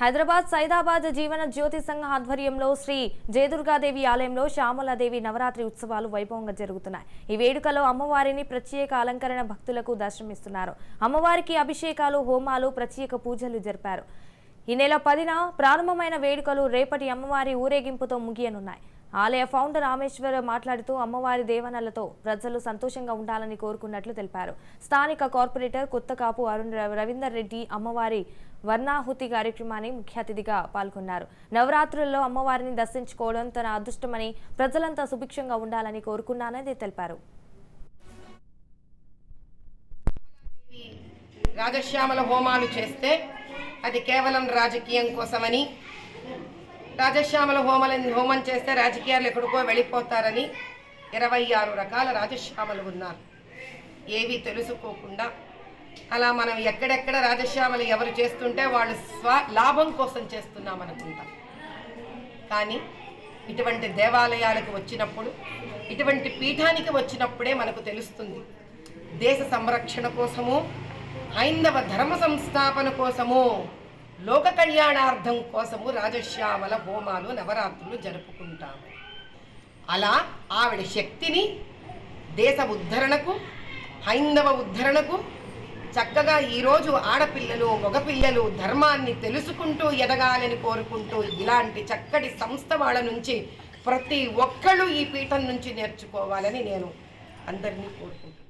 హైదరాబాద్ సైదాబాద్ జీవన జ్యోతి సంఘ ఆధ్వర్యంలో శ్రీ జయదుర్గాదేవి ఆలయంలో శ్యామలాదేవి నవరాత్రి ఉత్సవాలు వైభవంగా జరుగుతున్నాయి. ఈ వేడుకలో అమ్మవారిని ప్రత్యేక అలంకరణ భక్తులకు దర్శనమిస్తున్నారు. అమ్మవారికి అభిషేకాలు, హోమాలు, ప్రత్యేక పూజలు జరిపారు. ఈ నెల 10న ప్రారంభమైన వేడుకలు రేపటి అమ్మవారి ఊరేగింపుతో ముగియనున్నాయి. ఆలయ ఫౌండర్ రామేశ్వర్ మాట్లాడుతూ అమ్మవారి దేవనలతో ప్రజలు సంతోషంగా ఉండాలని కోరుకున్నట్లు తెలిపారు. స్థానిక కార్పొరేటర్ కొత్తకాపు అరుణ్ రవీందర్ రెడ్డి అమ్మవారి వర్ణాహుతి కార్యక్రమాన్ని ముఖ్య అతిథిగా పాల్గొన్నారు. నవరాత్రుల్లో అమ్మవారిని దర్శించుకోవడం తన అదృష్టమని, ప్రజలంతా సుభిక్షంగా ఉండాలని కోరుకున్నానని తెలిపారు. రాజశ్యామల హోమాలు చేస్తే అది కేవలం రాజకీయం కోసమని, రాజశ్యామల హోమం చేస్తే రాజకీయాలు ఎక్కడికో వెళ్ళిపోతారని 26 రకాల రాజశ్యామలు ఉన్నారు. ఏవి తెలుసుకోకుండా అలా మనం ఎక్కడెక్కడ రాజశ్యామలు ఎవరు చేస్తుంటే వాళ్ళు లాభం కోసం చేస్తున్నాం అనుకుంటాం. కానీ ఇటువంటి దేవాలయాలకు వచ్చినప్పుడు, ఇటువంటి పీఠానికి వచ్చినప్పుడే మనకు తెలుస్తుంది. దేశ సంరక్షణ కోసము, హైందవ ధర్మ సంస్థాపన కోసము, లోక కళ్యాణార్థం కోసము రాజశ్యామల హోమాలు, నవరాత్రులు జరుపుకుంటాము. అలా ఆవిడ శక్తిని దేశ ఉద్ధరణకు, హైందవ ఉద్ధరణకు చక్కగా ఈరోజు ఆడపిల్లలు, మగపిల్లలు ధర్మాన్ని తెలుసుకుంటూ ఎదగాలని కోరుకుంటూ ఇలాంటి చక్కటి సంస్థ వాళ్ళ నుంచి ప్రతి ఒక్కళ్ళు ఈ పీఠం నుంచి నేర్చుకోవాలని నేను అందరినీ కోరుకుంటున్నాను.